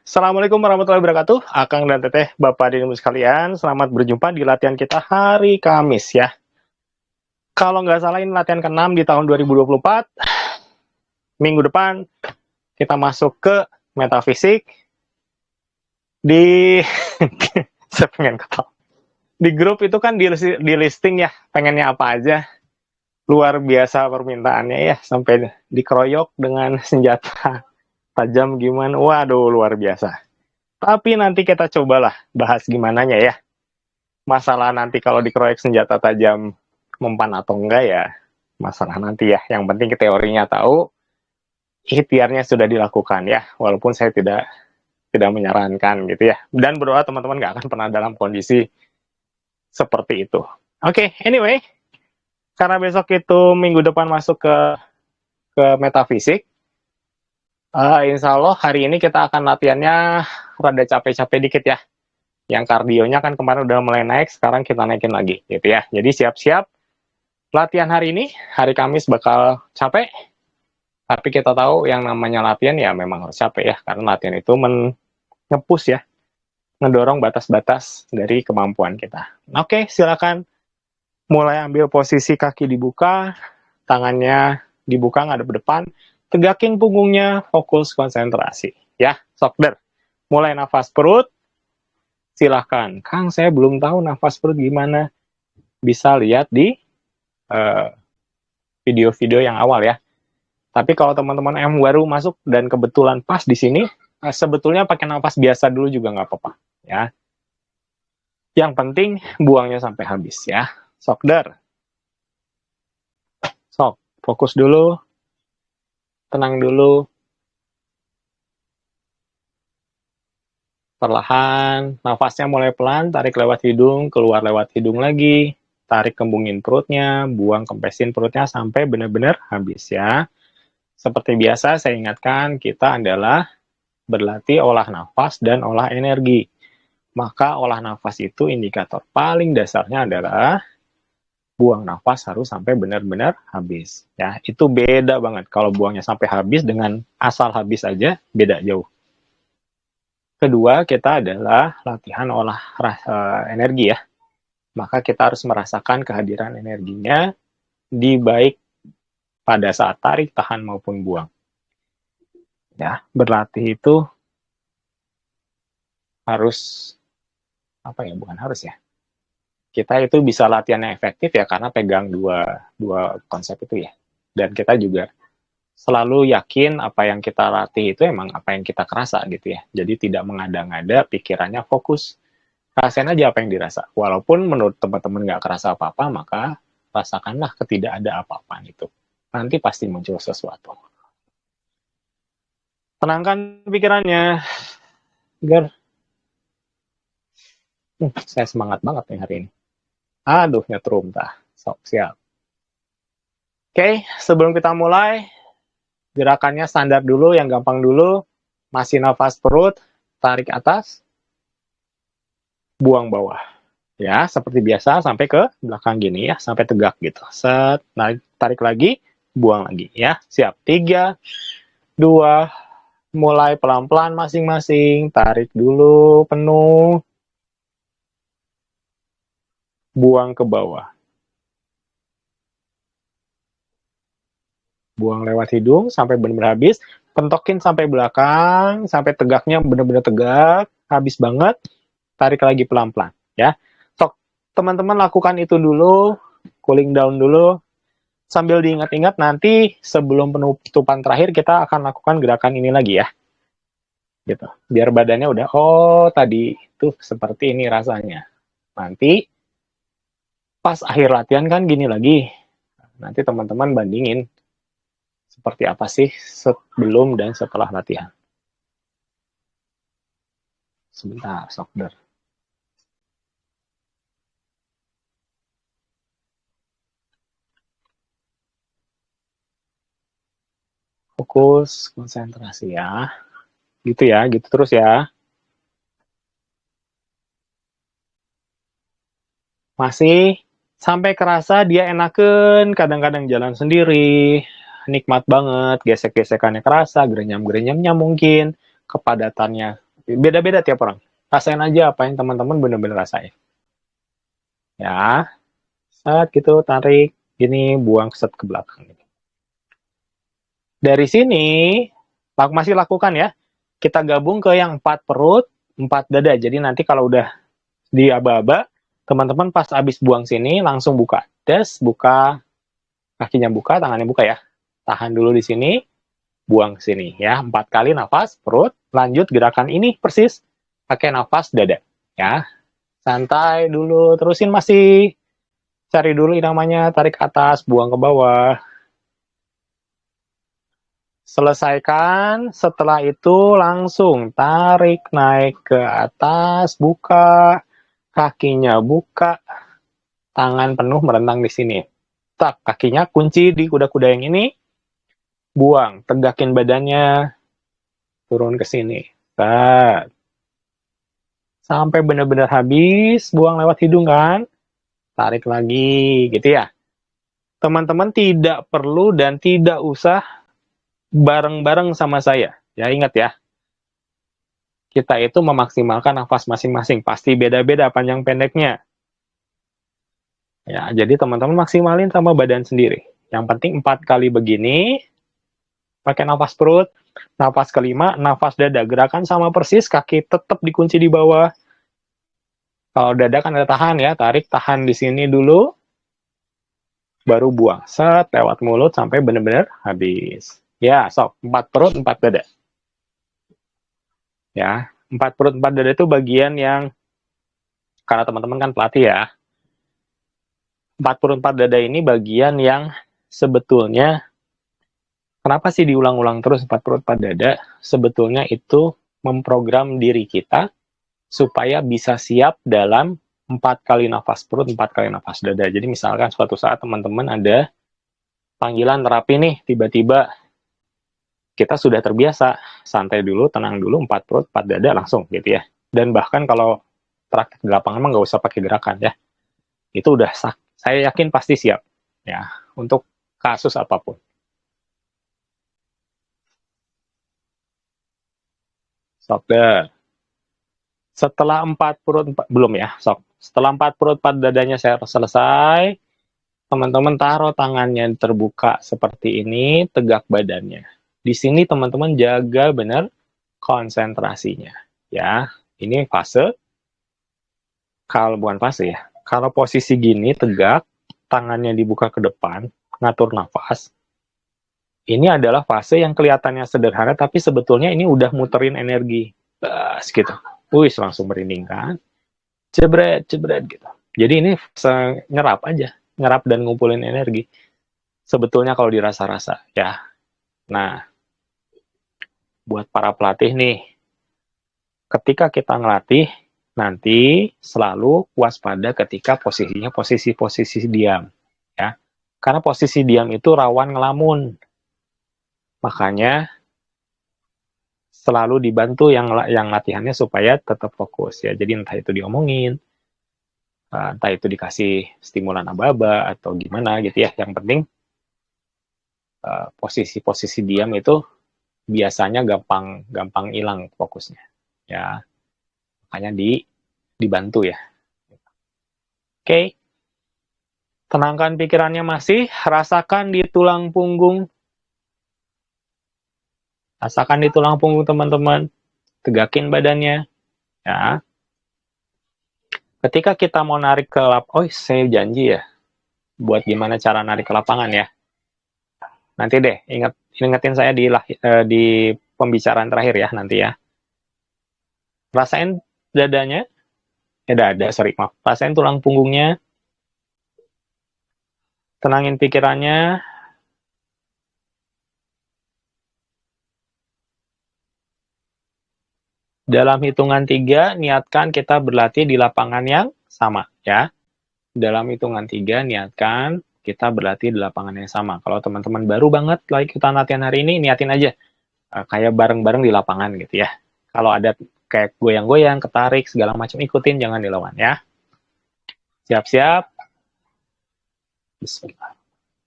Assalamualaikum warahmatullahi wabarakatuh. Akang dan Teteh, Bapak dan Ibu sekalian, selamat berjumpa di latihan kita hari Kamis ya. Kalau nggak salah ini latihan ke-6 di tahun 2024. Minggu depan kita masuk ke metafisik di saya pengen ketawa. Di grup itu kan di listing ya, pengennya apa aja. Luar biasa permintaannya ya, sampai dikeroyok dengan senjata tajam gimana. Waduh, luar biasa. Tapi nanti kita cobalah bahas gimana ya. Masalah nanti kalau dikeroyok senjata tajam mempan atau enggak ya, masalah nanti ya. Yang penting teorinya tahu, ikhtiarnya sudah dilakukan ya. Walaupun saya tidak menyarankan gitu ya. Dan berdoa teman-teman nggak akan pernah dalam kondisi seperti itu. Oke, anyway, karena besok itu minggu depan masuk ke metafisik, insya Allah hari ini kita akan latihannya rada capek-capek dikit ya. Yang kardionya kan kemarin udah mulai naik, sekarang kita naikin lagi gitu ya. Jadi siap-siap latihan hari ini, hari Kamis bakal capek. Tapi kita tahu yang namanya latihan ya memang harus capek ya, karena latihan itu nge-push ya, ngedorong batas-batas dari kemampuan kita. Oke, silakan mulai ambil posisi kaki dibuka, tangannya dibuka ngadep depan, tegakin punggungnya, fokus konsentrasi ya. Sokder, mulai nafas perut. Silahkan, Kang saya belum tahu nafas perut gimana. Bisa lihat di video-video yang awal ya. Tapi kalau teman-teman yang baru masuk dan kebetulan pas di sini, sebetulnya pakai nafas biasa dulu juga nggak apa-apa ya. Yang penting buangnya sampai habis ya. Sokder. Sok, fokus dulu. Tenang dulu. Perlahan, nafasnya mulai pelan, tarik lewat hidung, keluar lewat hidung lagi. Tarik kembungin perutnya, buang kempesin perutnya sampai benar-benar habis ya. Seperti biasa saya ingatkan, kita adalah berlatih olah nafas dan olah energi. Maka olah nafas itu indikator paling dasarnya adalah buang nafas harus sampai benar-benar habis. Ya, itu beda banget. Kalau buangnya sampai habis dengan asal habis aja, beda jauh. Kedua, kita adalah latihan olah energi ya. Maka kita harus merasakan kehadiran energinya di baik pada saat tarik, tahan maupun buang. Ya, berlatih itu harus bukan harus ya. Kita itu bisa latihannya efektif ya karena pegang dua konsep itu ya. Dan kita juga selalu yakin apa yang kita latih itu emang apa yang kita kerasa gitu ya. Jadi tidak mengada-ngada, pikirannya fokus. Rasain aja apa yang dirasa. Walaupun menurut teman-teman nggak kerasa apa-apa, maka rasakanlah ketidak ada apa-apaan itu. Nanti pasti muncul sesuatu. Tenangkan pikirannya. Agar saya semangat banget nih hari ini. Aduh, nyetrum tah. Sok, siap. Oke, sebelum kita mulai, gerakannya standar dulu, yang gampang dulu. Masih nafas perut, tarik atas, buang bawah. Ya, seperti biasa sampai ke belakang gini ya, sampai tegak gitu. Set, tarik lagi, buang lagi ya. Siap. 3, 2, mulai pelan-pelan masing-masing. Tarik dulu penuh. Buang ke bawah. Buang lewat hidung sampai benar-benar habis. Pentokin sampai belakang, sampai tegaknya benar-benar tegak. Habis banget. Tarik lagi pelan-pelan ya. Sok, teman-teman lakukan itu dulu. Cooling down dulu. Sambil diingat-ingat nanti sebelum penutupan terakhir kita akan lakukan gerakan ini lagi ya. Gitu. Biar badannya udah, oh tadi itu seperti ini rasanya. Nanti pas akhir latihan kan gini lagi. Nanti teman-teman bandingin seperti apa sih sebelum dan setelah latihan. Sebentar, Sokder. Fokus, konsentrasi ya. Gitu ya, gitu terus ya. Masih sampai kerasa dia enaken, kadang-kadang jalan sendiri, nikmat banget, gesek-gesekannya kerasa, gerenyam-gerenyamnya mungkin, kepadatannya Beda-beda tiap orang. Rasain aja apa yang teman-teman bener-bener rasain. Ya, set gitu, tarik, gini, buang set ke belakang. Dari sini, masih lakukan ya. Kita gabung ke yang 4 perut, 4 dada. Jadi nanti kalau udah di aba-aba, teman-teman pas habis buang sini, langsung buka. Des, buka, kakinya buka, tangannya buka ya. Tahan dulu di sini, buang sini ya. 4 kali nafas, perut. Lanjut gerakan ini persis, pakai nafas dada. Ya, santai dulu, terusin masih. Cari dulu namanya, tarik ke atas, buang ke bawah. Selesaikan, setelah itu langsung tarik naik ke atas, buka, kakinya buka, tangan penuh merentang di sini. Tak, kakinya kunci di kuda-kuda yang ini, buang, tegakin badannya, turun ke sini. Tak. Sampai benar-benar habis, buang lewat hidung kan, tarik lagi, gitu ya. Teman-teman tidak perlu dan tidak usah bareng-bareng sama saya. Ya, ingat ya. Kita itu memaksimalkan nafas masing-masing. Pasti beda-beda panjang pendeknya. Ya, jadi teman-teman maksimalin sama badan sendiri. Yang penting 4 kali begini, pakai nafas perut, nafas kelima, nafas dada. Gerakan sama persis, kaki tetap dikunci di bawah. Kalau dada kan ada tahan ya, tarik, tahan di sini dulu, baru buang. Set, lewat mulut sampai benar-benar habis. Ya, sok, 4 perut, 4 dada. Ya, 4 perut, 4 dada itu bagian yang, karena teman-teman kan pelatih ya, 4 perut 4 dada ini bagian yang sebetulnya, kenapa sih diulang-ulang terus 4 perut 4 dada? Sebetulnya itu memprogram diri kita supaya bisa siap dalam 4 kali nafas perut, 4 kali nafas dada. Jadi misalkan suatu saat teman-teman ada panggilan terapi nih, tiba-tiba kita sudah terbiasa, santai dulu, tenang dulu, 4 perut, 4 dada langsung gitu ya. Dan bahkan kalau praktek di lapangan mah nggak usah pakai gerakan ya. Itu udah saya yakin pasti siap ya untuk kasus apapun. Sok deh. Setelah 4 perut, belum ya, sok. Setelah 4 perut 4 dadanya saya selesai, teman-teman taruh tangannya terbuka seperti ini, tegak badannya. Di sini teman-teman jaga benar konsentrasinya. Ya, ini fase. Kalau bukan fase ya. Kalau posisi gini tegak, tangannya dibuka ke depan, ngatur nafas. Ini adalah fase yang kelihatannya sederhana, tapi sebetulnya ini udah muterin energi. Bas, gitu. Wih, langsung merinding kan. Jebret, jebret gitu. Jadi ini nyerap aja. Nyerap dan ngumpulin energi. Sebetulnya kalau dirasa-rasa ya. Nah, buat para pelatih nih, ketika kita ngelatih, nanti selalu waspada ketika posisinya posisi diam. Ya. Karena posisi diam itu rawan ngelamun. Makanya selalu dibantu yang latihannya supaya tetap fokus ya. Jadi entah itu diomongin, entah itu dikasih stimulan aba-aba atau gimana gitu ya. Yang penting posisi-posisi diam itu biasanya gampang hilang fokusnya. Ya, makanya dibantu ya. Oke. Tenangkan pikirannya masih, rasakan di tulang punggung. Rasakan di tulang punggung teman-teman. Tegakin badannya. Ya. Ketika kita mau narik ke oh saya janji ya, buat gimana cara narik ke lapangan ya. Nanti deh, ingetin saya di pembicaraan terakhir ya nanti ya. Rasain dadanya, sorry maaf. Rasain tulang punggungnya, tenangin pikirannya. Dalam hitungan 3, niatkan kita berlatih di lapangan yang sama ya. Dalam hitungan 3, niatkan kita berlatih di lapangan yang sama. Kalau teman-teman baru banget ikutan latihan hari ini, niatin aja. Kayak bareng-bareng di lapangan gitu ya. Kalau ada kayak goyang-goyang, ketarik, segala macam, ikutin, jangan dilawan ya. Siap-siap. Bismillah.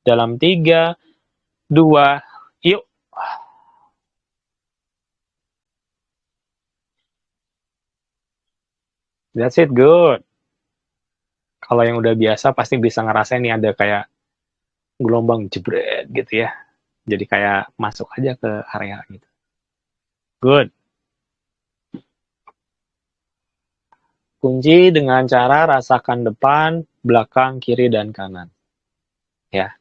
Dalam 3, 2, yuk. That's it, good. Kalau yang udah biasa pasti bisa ngerasain nih ada kayak gelombang jebret gitu ya. Jadi kayak masuk aja ke area gitu. Good. Kunci dengan cara rasakan depan, belakang, kiri, dan kanan. Ya,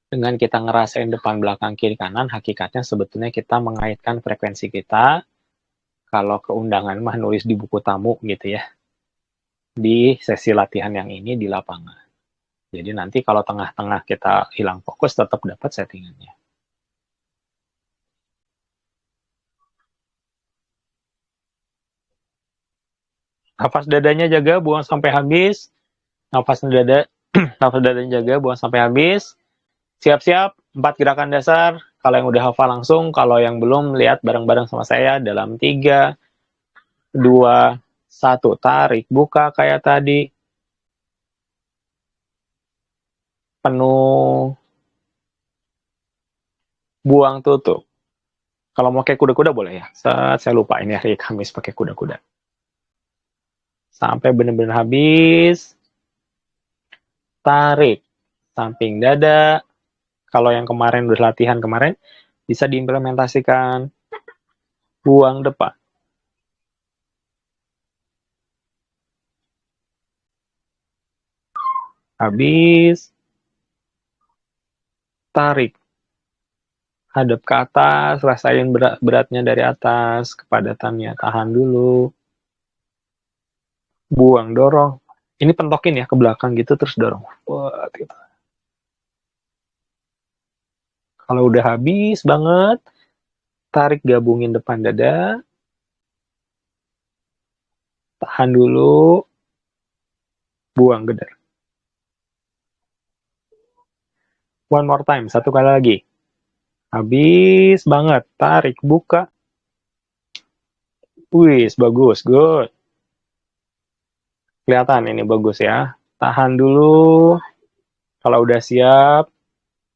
dengan kita ngerasain depan, belakang, kiri, kanan, hakikatnya sebetulnya kita mengaitkan frekuensi kita. Kalau keundangan mah nulis di buku tamu gitu ya. Di sesi latihan yang ini di lapangan. Jadi nanti kalau tengah-tengah kita hilang fokus, tetap dapat settingannya. Nafas dadanya jaga, buang sampai habis. Nafas dada, nafas dadanya jaga, buang sampai habis. Siap-siap, 4 gerakan dasar. Kalau yang udah hafal langsung, kalau yang belum, lihat bareng-bareng sama saya dalam 3, 2, 1. Tarik, buka kayak tadi. Penuh, buang, tutup. Kalau mau kayak kuda-kuda boleh ya. Saya lupa ini hari Kamis pakai kuda-kuda. Sampai benar-benar habis. Tarik, samping dada. Kalau yang kemarin udah latihan kemarin, bisa diimplementasikan. Buang depan. Habis. Tarik. Hadap ke atas, rasain beratnya dari atas, kepadatannya. Tahan dulu. Buang, dorong. Ini pentokin ya ke belakang gitu, terus dorong. Wah, gitu. Kalau udah habis banget, tarik gabungin depan dada. Tahan dulu. Buang gedar. One more time, satu kali lagi. Habis banget, tarik, buka. Wih, bagus, good. Kelihatan ini bagus ya. Tahan dulu. Kalau udah siap,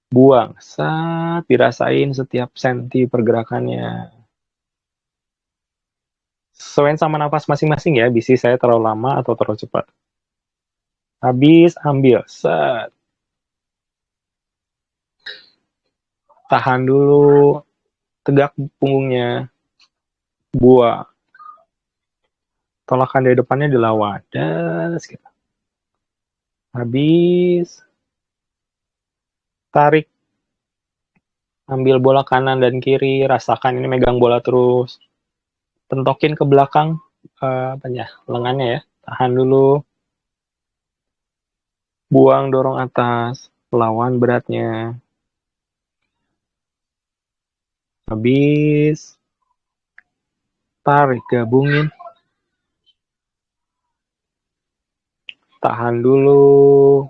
buang. Saat dirasain setiap senti pergerakannya. Sesuaiin sama nafas masing-masing ya, bisi saya terlalu lama atau terlalu cepat. Habis, ambil. Set. Tahan dulu. Tegak punggungnya. Buang. Tolakan dari depannya dilawan. Das, gitu. Habis. Tarik. Ambil bola kanan dan kiri. Rasakan ini megang bola terus. Tentokin ke belakang. Apa ya, lengannya ya. Tahan dulu. Buang, dorong atas. Lawan beratnya. Habis. Tarik, gabungin. Tahan dulu.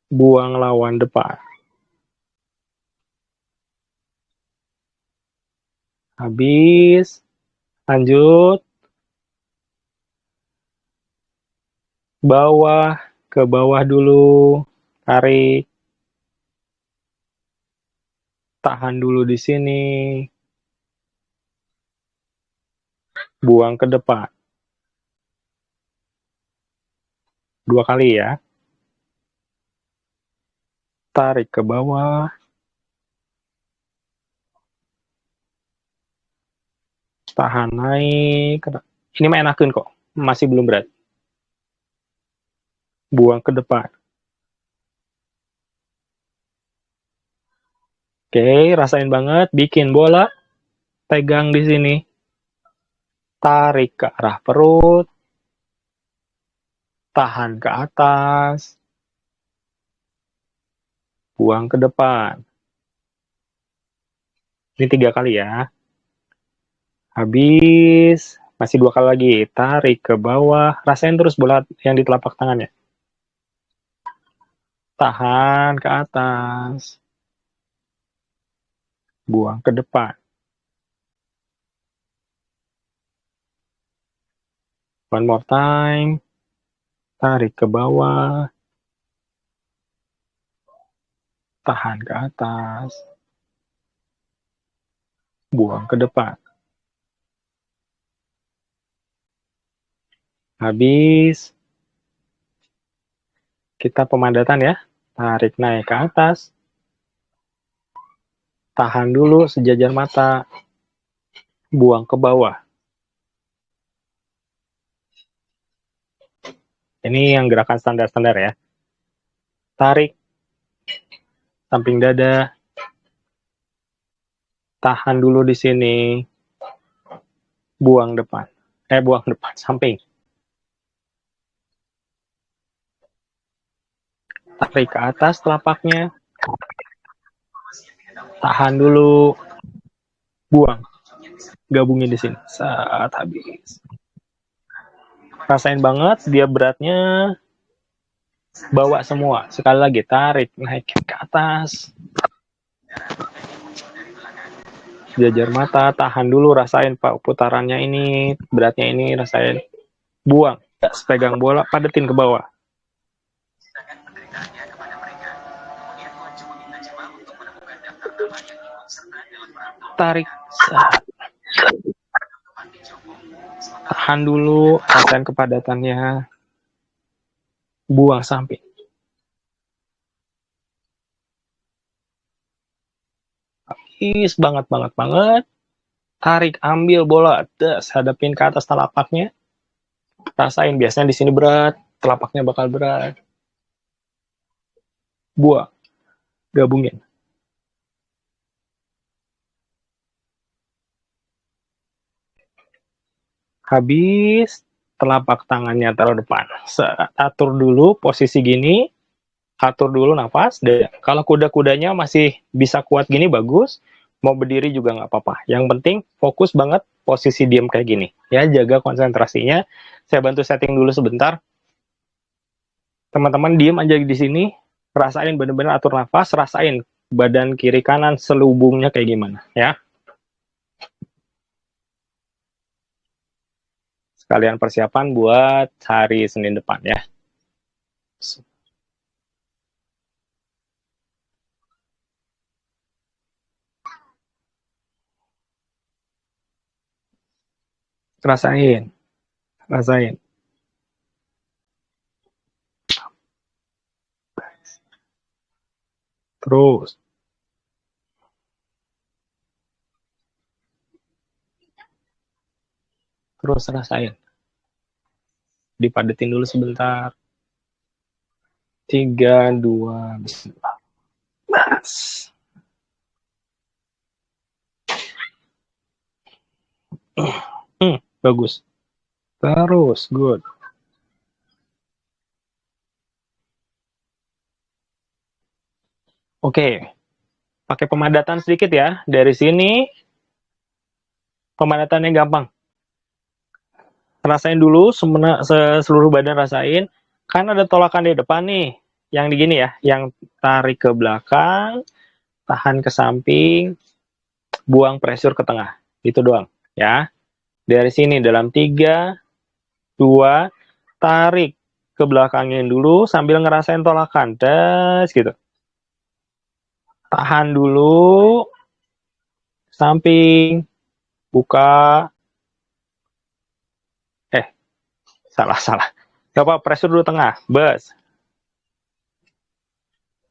Buang, lawan depan. Habis. Lanjut. Bawah. Ke bawah dulu. Tarik. Tahan dulu di sini. Buang ke depan. 2 kali ya. Tarik ke bawah. Tahan naik. Ini mah enakin kok. Masih belum berat. Buang ke depan. Oke, rasain banget. Bikin bola. Pegang di sini. Tarik ke arah perut. Tahan ke atas. Buang ke depan. Ini 3 kali ya. Habis. Masih 2 kali lagi. Tarik ke bawah. Rasain terus bola yang di telapak tangannya. Tahan ke atas. Buang ke depan. One more time. Tarik ke bawah. Tahan ke atas. Buang ke depan. Habis, kita pemadatan ya. Tarik naik ke atas. Tahan dulu sejajar mata. Buang ke bawah. Ini yang gerakan standar-standar ya. Tarik. Samping dada. Tahan dulu di sini. Buang depan. Buang depan, samping. Tarik ke atas telapaknya. Tahan dulu. Buang. Gabungin di sini. Saat habis. Rasain banget dia beratnya. Bawa semua. Sekali lagi tarik, naikin ke atas. Jajar mata, tahan dulu, rasain Pak putarannya ini, beratnya ini, rasain. Buang. Pegang bola, padetin ke bawah. Tarik. Tahan dulu, rasain kepadatannya. Buang samping. Habis banget. Tarik, ambil bola, hadapin ke atas telapaknya. Rasain, biasanya di sini berat, telapaknya bakal berat. Buang. Gabungin. Habis, telapak tangannya taruh depan. Atur dulu posisi gini. Atur dulu nafas. Kalau kuda-kudanya masih bisa kuat gini, bagus. Mau berdiri juga nggak apa-apa. Yang penting fokus banget posisi diam kayak gini. Ya, jaga konsentrasinya. Saya bantu setting dulu sebentar. Teman-teman diam aja di sini. Rasain bener-bener atur nafas. Rasain badan kiri kanan selubungnya kayak gimana. Ya. Sekalian persiapan buat hari Senin depan ya. Rasain. Terus. Rasain. Dipadetin dulu sebentar. 3, 2, bismillah. Mas. Bagus. Terus, good. Oke. Pakai pemadatan sedikit ya. Dari sini, pemadatannya gampang. Rasain dulu, seluruh badan rasain. Kan ada tolakan di depan nih. Yang di gini ya. Yang tarik ke belakang, tahan ke samping, buang pressure ke tengah. Itu doang. Ya. Dari sini dalam 3, 2, tarik ke belakangin dulu sambil ngerasain tolakan. Tes gitu. Tahan dulu. Samping. Buka. Salah. Coba pressure dulu tengah. Bus.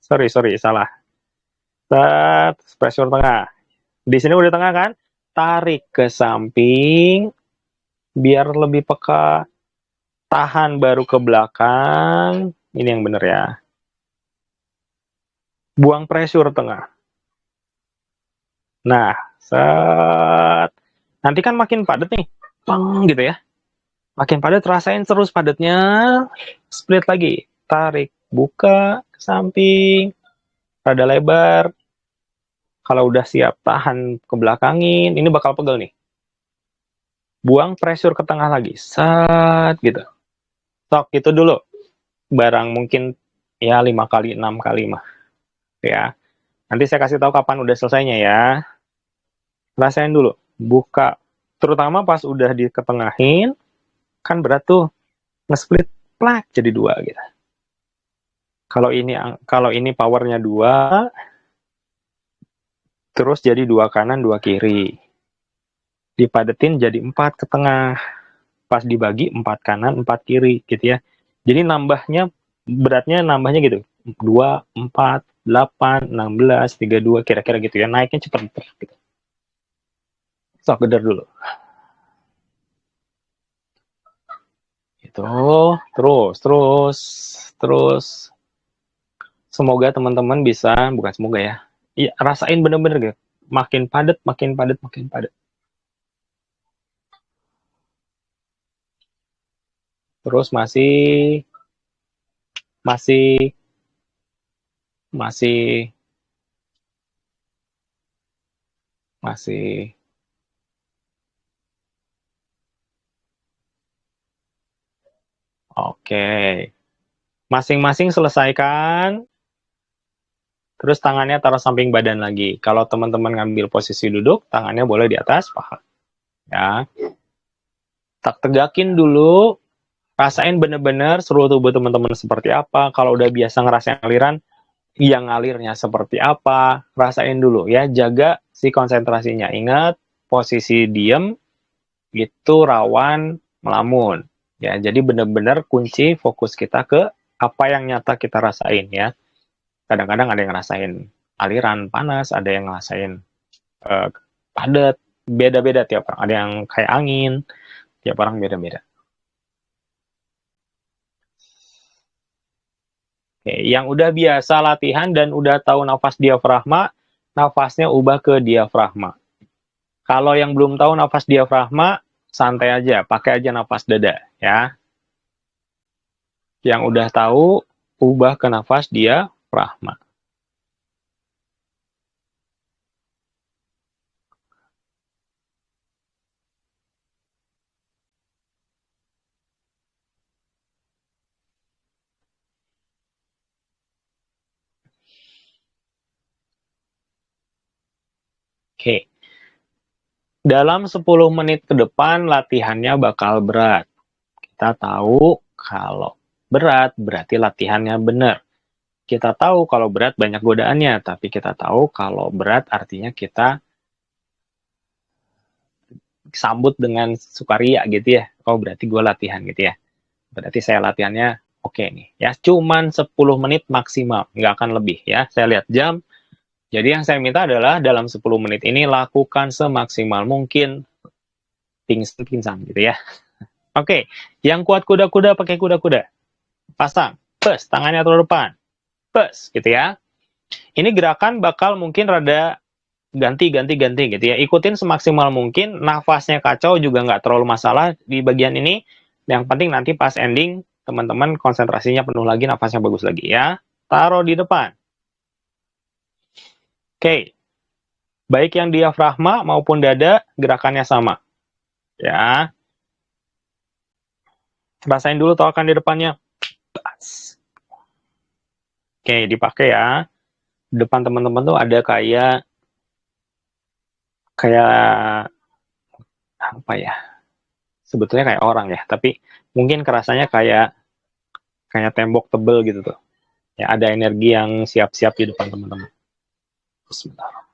Sorry, salah. Pressure tengah. Di sini udah tengah kan? Tarik ke samping. Biar lebih peka. Tahan baru ke belakang. Ini yang bener ya. Buang pressure tengah. Nah, nanti kan makin padat nih. Pang gitu ya. Makin padat, rasain terus padatnya. Split lagi. Tarik, buka, ke samping. Rada lebar. Kalau udah siap, tahan ke belakangin. Ini bakal pegel nih. Buang pressure ke tengah lagi. Gitu. Sok itu dulu. Barang mungkin ya 5 kali, 6 kali mah. Ya. Nanti saya kasih tahu kapan udah selesainya ya. Rasain dulu. Buka. Terutama pas udah diketengahin. Kan berat tuh. Nge-split. Plak. Jadi 2 gitu. Kalau ini powernya 2. Terus jadi 2 kanan, 2 kiri. Dipadetin jadi 4 ke tengah. pas dibagi 4 kanan 4 kiri gitu ya. Jadi beratnya nambahnya gitu 2, 4, 8, 16, 32 kira-kira gitu ya, naiknya cepet gitu. Sok geder dulu gitu, terus semoga teman-teman bisa, bukan semoga ya, iya rasain bener-bener gitu, makin padat makin padat makin padat, terus masih masih masih masih oke, masing-masing selesaikan. Terus tangannya taruh samping badan lagi. Kalau teman-teman ngambil posisi duduk, tangannya boleh di atas paha. Ya, tak tegakin dulu, rasain bener-bener seluruh tubuh teman-teman seperti apa. Kalau udah biasa ngerasain aliran, yang ngalirnya seperti apa, rasain dulu ya. Jaga si konsentrasinya. Ingat, posisi diem itu rawan melamun. Ya, jadi bener-bener kunci fokus kita ke apa yang nyata kita rasain ya. Kadang-kadang ada yang ngerasain aliran panas, ada yang ngerasain padat, beda-beda tiap orang. Ada yang kayak angin, tiap orang beda-beda. Oke, yang udah biasa latihan dan udah tahu nafas diafragma, nafasnya ubah ke diafragma. Kalau yang belum tahu nafas diafragma, santai aja, pakai aja nafas dada ya. Yang udah tahu, ubah ke nafas diafragma. Oke, dalam 10 menit ke depan latihannya bakal berat. Kita tahu kalau berat berarti latihannya benar. Kita tahu kalau berat banyak godaannya, tapi kita tahu kalau berat artinya kita sambut dengan sukaria gitu ya. Oh berarti gue latihan gitu ya. Berarti saya latihannya oke nih. Ya cuman 10 menit maksimal, nggak akan lebih ya. Saya lihat jam. Jadi yang saya minta adalah dalam 10 menit ini lakukan semaksimal mungkin pingsan gitu ya. Oke, yang kuat kuda-kuda pakai kuda-kuda. Pasang, pes, tangannya turun depan. Pes gitu ya. Ini gerakan bakal mungkin rada ganti gitu ya, ikutin semaksimal mungkin, nafasnya kacau juga nggak terlalu masalah di bagian ini, yang penting nanti pas ending teman-teman konsentrasinya penuh lagi, nafasnya bagus lagi ya, taruh di depan. Oke, baik yang diafragma maupun dada gerakannya sama ya, rasain dulu tolakan di depannya. Oke, dipakai ya, depan teman-teman tuh ada kayak apa ya, sebetulnya kayak orang ya, tapi mungkin kerasanya kayak tembok tebel gitu tuh. Ya, ada energi yang siap-siap di depan teman-teman. Bismillah.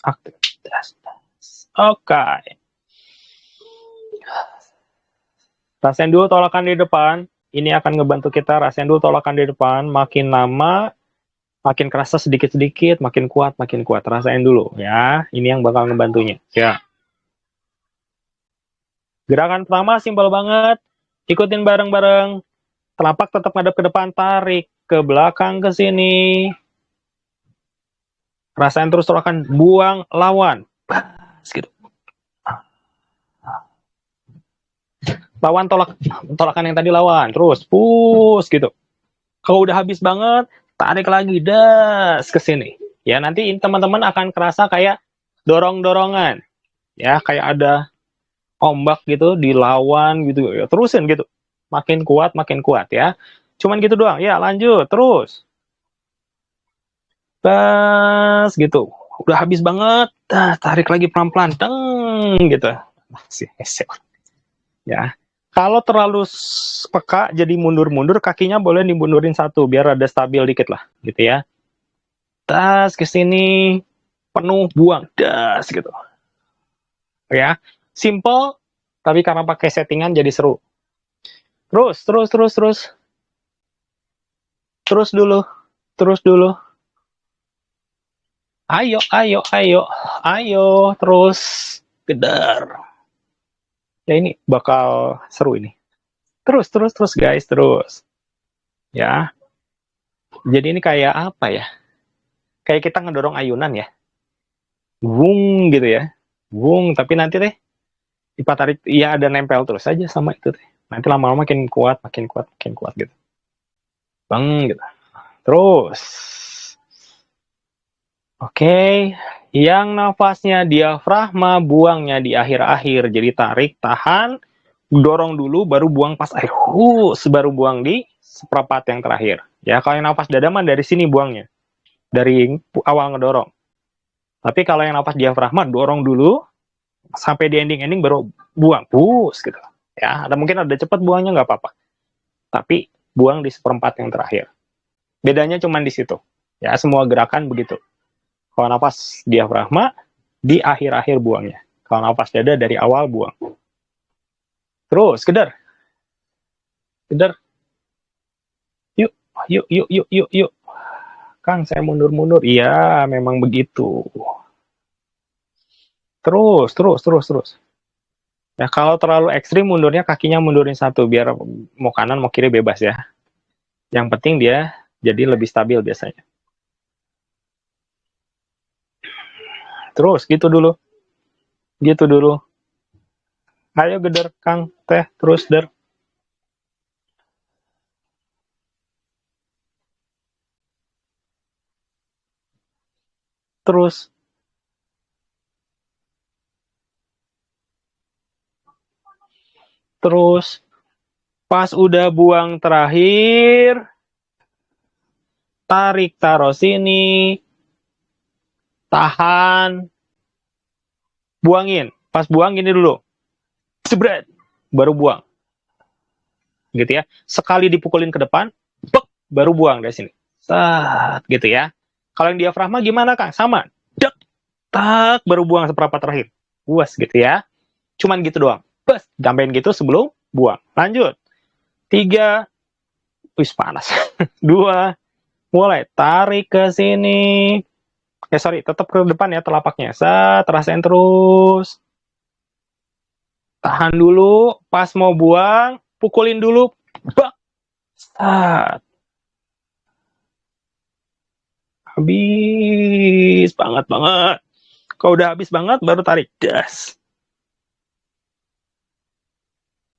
Aktivitas. Oke. Rasain dulu tolakan di depan. Ini akan ngebantu kita. Rasain dulu tolakan di depan. Makin lama, makin kerasa sedikit-sedikit, makin kuat, makin kuat. Rasain dulu ya. Ini yang bakal ngebantunya. Ya. Gerakan pertama simpel banget. Ikutin bareng-bareng. Telapak tetap ngadep ke depan, tarik ke belakang ke sini. Rasain terus tolakan, buang, lawan. Gitu. Lawan tolakan yang tadi lawan, terus push gitu. Kalau udah habis banget, tarik lagi das ke sini. Ya nanti teman-teman akan kerasa kayak dorong-dorongan. Ya kayak ada ombak gitu dilawan gitu ya. Terusin gitu. Makin kuat ya. Cuman gitu doang. Ya lanjut terus. Bas gitu. Udah habis banget, tarik lagi pelan-pelan. Teng gitu. Ya. Kalau terlalu peka jadi mundur-mundur, kakinya boleh dimundurin satu biar ada stabil dikit lah gitu ya. Tas ke sini, penuh buang, das gitu. Ya. Simple Tapi karena pakai settingan jadi seru. Terus. Terus dulu. Terus dulu. Ayo. Terus. Gedar. Ya ini bakal seru ini. Terus guys, terus. Ya. Jadi ini kayak apa ya? Kayak kita ngedorong ayunan ya. Wung gitu ya. Wung, tapi nanti deh Ipa tarik, iya ada nempel terus aja sama itu deh. Nanti lama-lama makin kuat gitu. Bang gitu. Terus. Oke, yang nafasnya diafragma, buangnya di akhir-akhir. Jadi tarik, tahan, dorong dulu, baru buang pas air. Baru buang di seperempat yang terakhir. Ya, kalau yang nafas dada mah dari sini buangnya. Dari awal ngedorong. Tapi kalau yang nafas diafragma, dorong dulu, sampai di ending-ending baru buang. Gitu. Ya, mungkin ada cepat buangnya nggak apa-apa. Tapi buang di seperempat yang terakhir. Bedanya cuma di situ. Ya, semua gerakan begitu. Kalau nafas diafragma, di akhir-akhir buangnya. Kalau nafas dada dari awal buang. Terus, kedar. Yuk. Kang, saya mundur-mundur. Iya, memang begitu. Terus. Ya, kalau terlalu ekstrim mundurnya, kakinya mundurin satu. Biar mau kanan, mau kiri bebas ya. Yang penting dia jadi lebih stabil biasanya. Terus, gitu dulu. Ayo gedar, Kang, teh, terus der. Terus. Pas udah buang terakhir, tarik, taruh sini, tahan, buangin. Pas buang gini dulu, jebret, baru buang. Gitu ya. Sekali dipukulin ke depan, pek, baru buang dari sini. Gitu ya. Kalau yang diafragma gimana, Kang? Sama. Dek, tak, baru buang seperempat terakhir. Puas gitu ya. Cuman gitu doang. Bas, sampein gitu sebelum buang. Lanjut. 3, wis panas. 2, mulai tarik ke sini. Tetap ke depan ya telapaknya. Rasain terus. Tahan dulu, pas mau buang, pukulin dulu. Bak. Habis banget. Kalau udah habis banget, baru tarik. Das.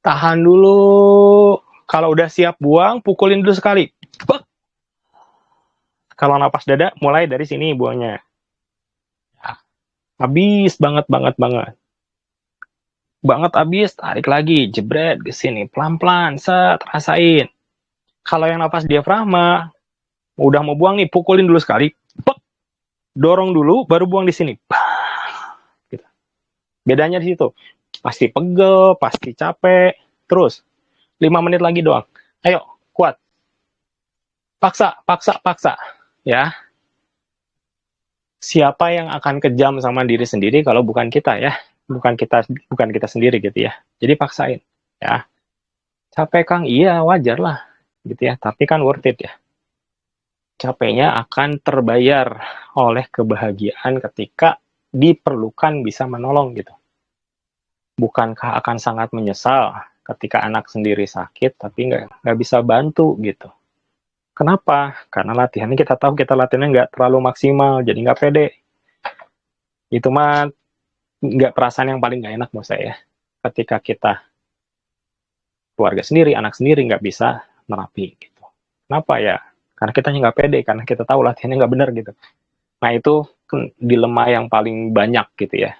Tahan dulu. Kalau udah siap buang, pukulin dulu sekali. Bak. Kalau napas dada, mulai dari sini buangnya. Habis banget. Habis, tarik lagi, jebret ke sini, pelan-pelan, rasain. Kalau yang nafas diafragma, udah mau buang nih, pukulin dulu sekali, pek, dorong dulu, baru buang di sini. Gitu. Bedanya di situ, pasti pegel, pasti capek, terus 5 menit lagi doang. Ayo, kuat. Paksa, ya. Siapa yang akan kejam sama diri sendiri kalau bukan kita ya? Bukan kita sendiri gitu ya. Jadi paksain, ya. Capek Kang, iya wajar lah, gitu ya. Tapi kan worth it ya. Capeknya akan terbayar oleh kebahagiaan ketika diperlukan bisa menolong gitu. Bukankah akan sangat menyesal ketika anak sendiri sakit tapi nggak bisa bantu gitu. Kenapa? Karena latihannya kita tahu kita latihannya nggak terlalu maksimal, jadi nggak pede. Itu mah nggak perasaan yang paling nggak enak menurut saya. Ketika kita keluarga sendiri, anak sendiri nggak bisa nerapi gitu. Kenapa ya? Karena kita nggak pede, karena kita tahu latihannya nggak benar gitu. Nah itu dilema yang paling banyak gitu ya.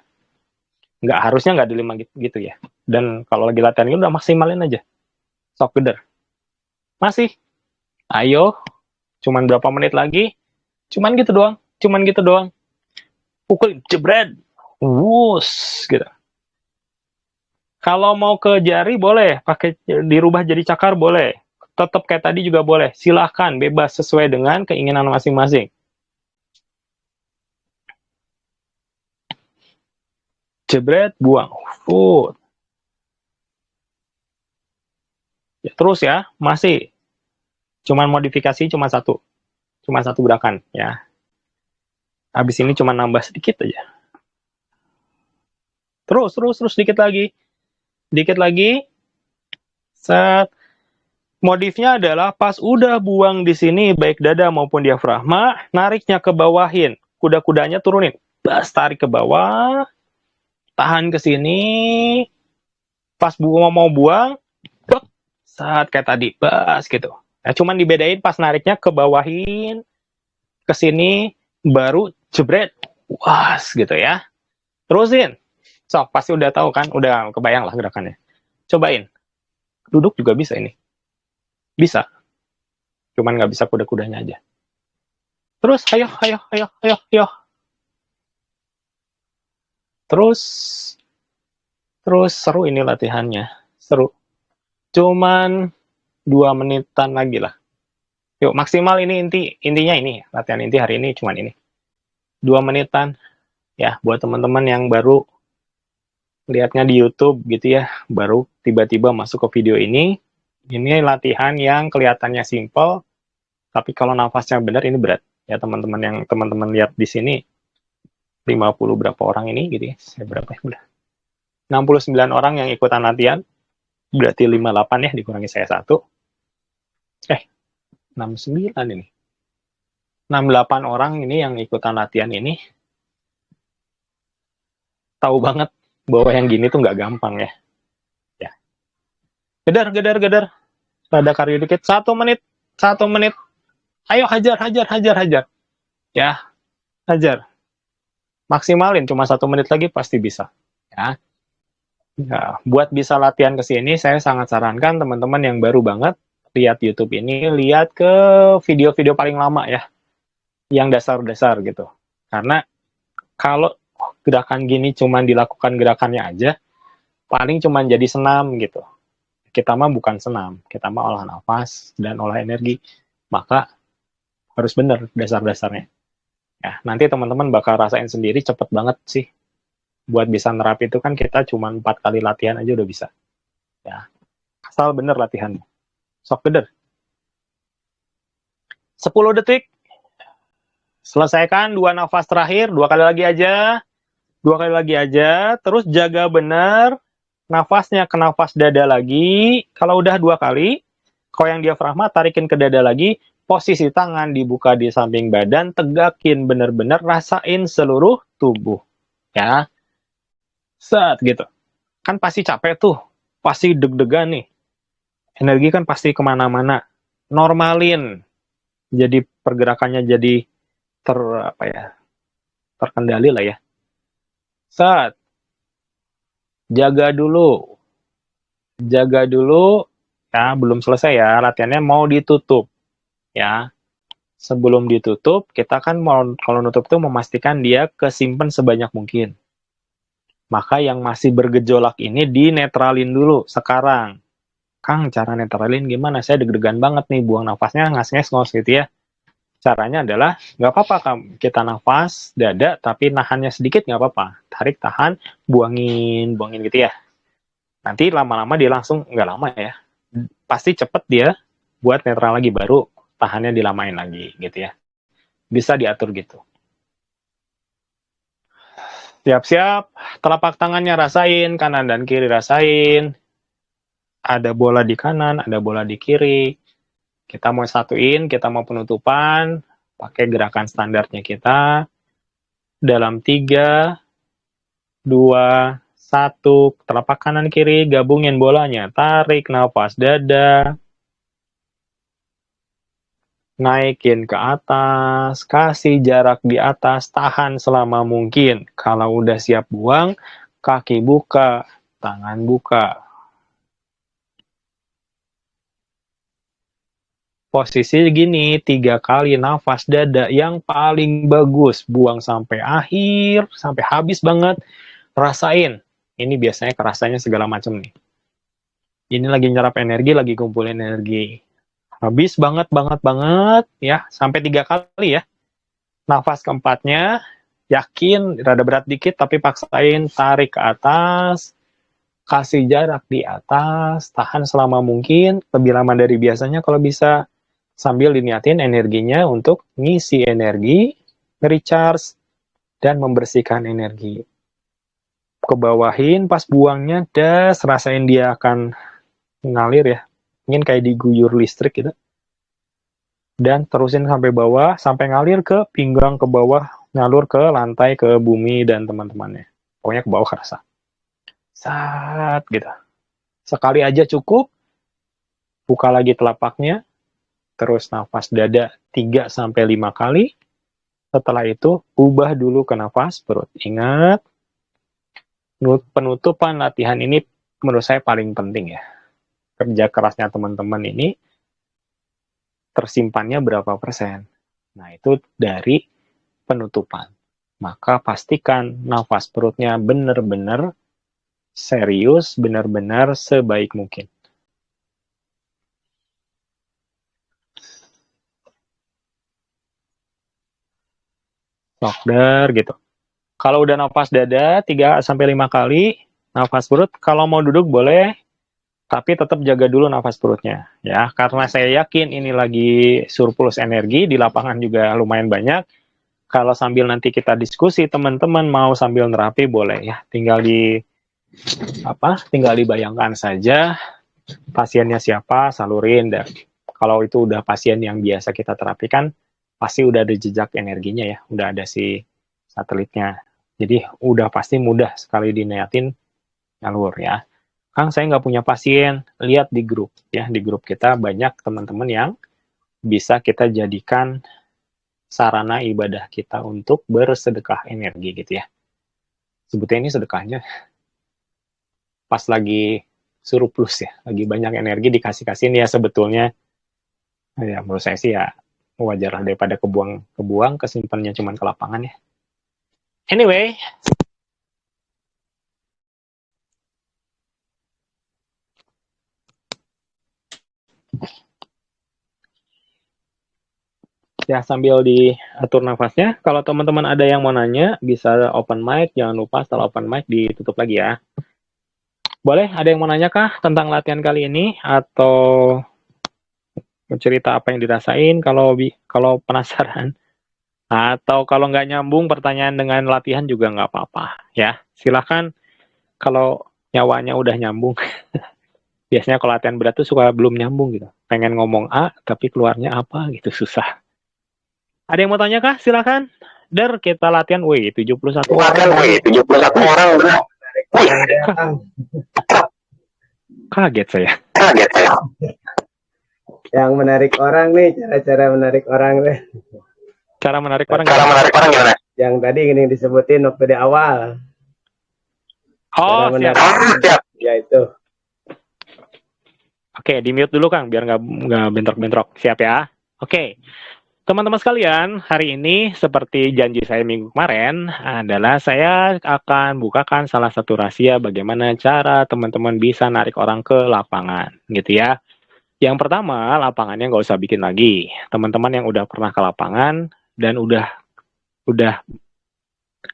Harusnya nggak dilema gitu ya. Dan kalau lagi latihan ini udah maksimalin aja. Sok geder. Masih. Ayo. Cuman berapa menit lagi. Cuman gitu doang. Pukul jebret. Wus gitu. Kalau mau ke jari boleh, pakai dirubah jadi cakar boleh. Tetap kayak tadi juga boleh. Silahkan, bebas sesuai dengan keinginan masing-masing. Jebret, buang. Ya, terus ya, masih cuman modifikasi cuma satu gerakan ya. Habis ini cuma nambah sedikit aja. Terus dikit lagi. Set. Modifnya adalah pas udah buang di sini baik dada maupun diafragma, nariknya ke bawahin, kuda-kudanya turunin, bas tarik ke bawah, tahan ke sini, pas mau buang, saat kayak tadi, bas gitu. Nah, cuman dibedain pas nariknya ke bawahin, ke sini, baru jebret, was gitu ya. Terusin. Sok, pasti udah tahu kan, udah kebayang lah gerakannya. Cobain. Duduk juga bisa ini. Bisa. Cuman nggak bisa kuda-kudanya aja. Terus, ayo. Terus, seru ini latihannya. Seru. Cuman 2 menitan lagi lah. Yuk, maksimal ini intinya ini. Latihan inti hari ini cuman ini. 2 menitan. Ya, buat teman-teman yang baru lihatnya di YouTube gitu ya, baru tiba-tiba masuk ke video ini latihan yang kelihatannya simple, tapi kalau nafasnya benar ini berat. Ya teman-teman yang teman-teman lihat di sini 50 berapa orang ini gitu ya. Saya berapa ya? Udah 69 orang yang ikutan latihan. Berarti 58 ya dikurangi saya 1. 69 ini. 68 orang ini yang ikutan latihan ini tahu banget bahwa yang gini tuh nggak gampang ya. Ya. Gedar. Rada kardio dikit. 1 menit. Ayo hajar. Ya, hajar. Maksimalin cuma 1 menit lagi pasti bisa. Ya. Ya, buat bisa latihan ke sini saya sangat sarankan teman-teman yang baru banget lihat YouTube ini, lihat ke video-video paling lama ya. Yang dasar-dasar gitu. Karena kalau gerakan gini cuma dilakukan gerakannya aja, paling cuma jadi senam gitu. Kita mah bukan senam, kita mah olah nafas dan olah energi. Maka harus benar dasar-dasarnya. Ya, nanti teman-teman bakal rasain sendiri cepet banget sih. Buat bisa nerap itu kan kita cuma 4 kali latihan aja udah bisa. Ya, asal bener latihannya. Sok geder. 10 detik. Selesaikan 2 nafas terakhir, 2 kali lagi aja. 2 kali lagi aja, terus jaga bener nafasnya ke nafas dada lagi. Kalau udah 2 kali, kalau yang diafragma tarikin ke dada lagi, posisi tangan dibuka di samping badan, tegakin bener-bener, rasain seluruh tubuh. Ya. Set gitu. Kan pasti capek tuh, pasti deg-degan nih. Energi kan pasti kemana-mana. Normalin. Jadi pergerakannya jadi terkendali lah ya. Set. Jaga dulu. Ya, belum selesai ya, latihannya mau ditutup. Ya. Sebelum ditutup, kita kan kalau nutup tuh memastikan dia kesimpan sebanyak mungkin. Maka yang masih bergejolak ini dinetralin dulu sekarang. Kang, cara netralin gimana? Saya deg-degan banget nih, buang nafasnya ngas-ngos gitu ya. Caranya adalah, nggak apa-apa kita nafas, dada, tapi nahannya sedikit nggak apa-apa. Tarik, tahan, buangin gitu ya. Nanti lama-lama dia langsung, nggak lama ya, pasti cepet dia buat netral lagi, baru tahannya dilamain lagi gitu ya. Bisa diatur gitu. Siap-siap, telapak tangannya rasain, kanan dan kiri rasain. Ada bola di kanan, ada bola di kiri. Kita mau satuin, kita mau penutupan, pakai gerakan standarnya kita. Dalam 3, 2, 1, telapak kanan kiri, gabungin bolanya. Tarik nafas dada. Naikin ke atas, kasih jarak di atas, tahan selama mungkin. Kalau udah siap buang, kaki buka, tangan buka. Posisi gini, 3 kali nafas dada yang paling bagus. Buang sampai akhir, sampai habis banget. Rasain. Ini biasanya kerasanya segala macam nih. Ini lagi nyerap energi, lagi kumpulin energi. Habis banget ya, sampai 3 kali ya. Nafas keempatnya, yakin rada berat dikit tapi paksain, tarik ke atas. kasih jarak di atas, tahan selama mungkin, lebih lama dari biasanya kalau bisa, sambil diniatin energinya untuk ngisi energi, recharge, dan membersihkan energi. Kebawahin pas buangnya, das, rasain dia akan ngalir ya, mungkin kayak diguyur listrik gitu. Dan terusin sampai bawah, sampai ngalir ke pinggang ke bawah, ngalur ke lantai, ke bumi, dan teman-temannya. Pokoknya ke bawah kerasa. Saat gitu. Sekali aja cukup, buka lagi telapaknya, terus nafas dada 3-5 kali. Setelah itu, ubah dulu ke nafas perut. Ingat, penutupan latihan ini menurut saya paling penting ya. Kerja kerasnya teman-teman ini tersimpannya berapa persen. Nah, itu dari penutupan. Maka pastikan nafas perutnya benar-benar serius, benar-benar sebaik mungkin. Sokder gitu. Kalau udah nafas dada 3-5 kali, nafas perut kalau mau duduk boleh, tapi tetap jaga dulu nafas perutnya ya, karena saya yakin ini lagi surplus energi di lapangan juga lumayan banyak. Kalau sambil nanti kita diskusi, teman-teman mau sambil nerapi boleh ya, tinggal dibayangkan saja pasiennya siapa, salurin. Dan kalau itu udah pasien yang biasa kita terapikan, pasti udah ada jejak energinya ya, udah ada si satelitnya, jadi udah pasti mudah sekali diniatin ngalur ya. Kang, saya nggak punya pasien, lihat di grup ya, di grup kita banyak teman-teman yang bisa kita jadikan sarana ibadah kita untuk bersedekah energi gitu ya. Sebetulnya ini sedekahnya pas lagi surplus ya, lagi banyak energi dikasih-kasihin ya, sebetulnya ya menurut saya sih ya wajar lah, daripada kebuang kesimpannya cuma ke lapangan ya. Anyway, ya sambil diatur nafasnya. Kalau teman-teman ada yang mau nanya, bisa open mic. Jangan lupa setelah open mic ditutup lagi ya. Boleh, ada yang mau nanya kah tentang latihan kali ini? Atau cerita apa yang dirasain kalau penasaran? Atau kalau nggak nyambung pertanyaan dengan latihan juga nggak apa-apa ya. Silahkan kalau nyawanya udah nyambung. Biasanya kalau latihan berat tuh suka belum nyambung gitu. Pengen ngomong A, tapi keluarnya apa gitu, susah. Ada yang mau tanya kah? Silakan. Der, kita latihan. Wih, 71 orang. Wih, 71 orang. Kaget saya. Yang menarik orang nih, cara-cara menarik orang deh. Cara menarik orang gimana? Yang tadi ini disebutin waktu di awal. Oh, siap. Ya itu. Oke, di mute dulu Kang, biar nggak bentrok-bentrok. Siap ya? Oke. Teman-teman sekalian, hari ini seperti janji saya minggu kemarin adalah saya akan bukakan salah satu rahasia bagaimana cara teman-teman bisa narik orang ke lapangan, gitu ya. Yang pertama, lapangannya nggak usah bikin lagi. Teman-teman yang udah pernah ke lapangan dan udah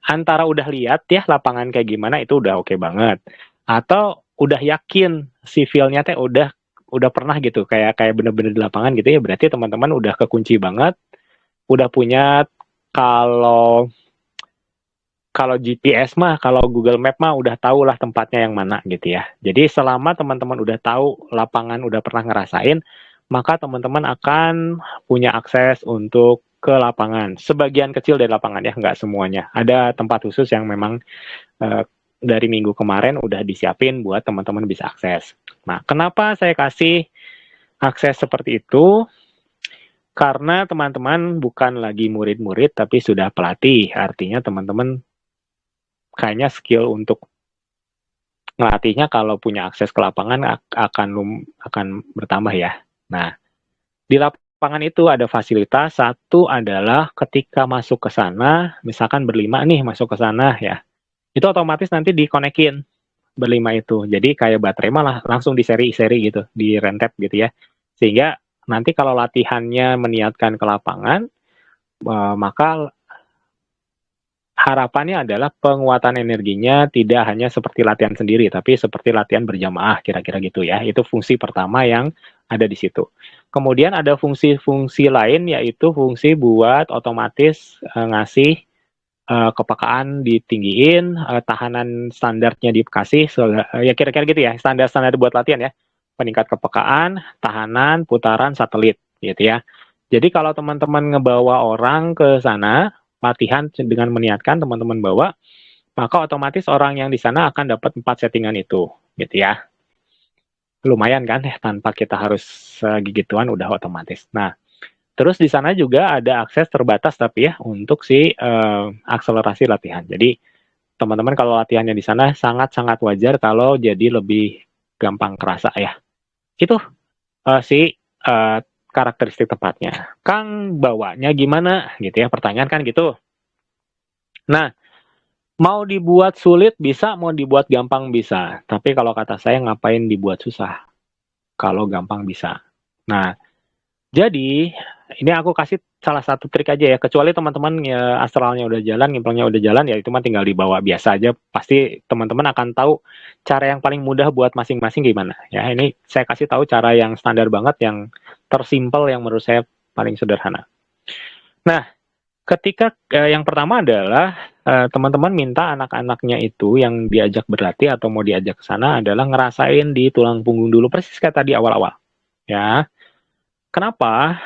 antara udah lihat ya lapangan kayak gimana, itu udah oke banget. Atau udah yakin si feel-nya teh udah pernah gitu, kayak bener-bener di lapangan gitu ya, berarti teman-teman udah kekunci banget, udah punya, kalau GPS mah, kalau Google Map mah udah tahu lah tempatnya yang mana gitu ya. Jadi selama teman-teman udah tahu lapangan, udah pernah ngerasain, maka teman-teman akan punya akses untuk ke lapangan. Sebagian kecil dari lapangan ya, nggak semuanya. Ada tempat khusus yang memang dari minggu kemarin udah disiapin buat teman-teman bisa akses. Nah, kenapa saya kasih akses seperti itu? Karena teman-teman bukan lagi murid-murid, tapi sudah pelatih. Artinya teman-teman kayaknya skill untuk ngelatihnya kalau punya akses ke lapangan akan bertambah ya. Nah, di lapangan itu ada fasilitas. Satu adalah ketika masuk ke sana, misalkan berlima nih masuk ke sana ya, itu otomatis nanti dikonekin berlima itu. Jadi kayak baterai malah langsung di seri-seri gitu, di rentep gitu ya. Sehingga nanti kalau latihannya meniatkan ke lapangan, maka harapannya adalah penguatan energinya tidak hanya seperti latihan sendiri, tapi seperti latihan berjamaah, kira-kira gitu ya. Itu fungsi pertama yang ada di situ. Kemudian ada fungsi-fungsi lain, yaitu fungsi buat otomatis ngasih kepekaan ditinggiin, tahanan standarnya dikasih, ya kira-kira gitu ya, standar-standar buat latihan ya. Peningkat kepekaan, tahanan, putaran, satelit, gitu ya. Jadi kalau teman-teman ngebawa orang ke sana, latihan dengan meniatkan teman-teman bawa, maka otomatis orang yang di sana akan dapat 4 settingan itu, gitu ya. Lumayan kan ya, tanpa kita harus gigituan udah otomatis. Nah, terus di sana juga ada akses terbatas tapi ya untuk si akselerasi latihan. Jadi teman-teman kalau latihannya di sana sangat-sangat wajar kalau jadi lebih gampang kerasa ya. Itu si karakteristik tepatnya. Kang bawanya gimana gitu ya, pertanyaan kan gitu. Nah, mau dibuat sulit bisa, mau dibuat gampang bisa. Tapi kalau kata saya ngapain dibuat susah kalau gampang bisa. Nah, jadi ini aku kasih salah satu trik aja ya. Kecuali teman-teman ya astralnya udah jalan, ngimpelnya udah jalan ya itu mah tinggal dibawa biasa aja. Pasti teman-teman akan tahu cara yang paling mudah buat masing-masing gimana. Ya, ini saya kasih tahu cara yang standar banget, yang tersimpel, yang menurut saya paling sederhana. Nah, ketika yang pertama adalah teman-teman minta anak-anaknya itu yang diajak berlatih atau mau diajak ke sana adalah ngerasain di tulang punggung dulu persis kayak tadi awal-awal. Ya. Kenapa?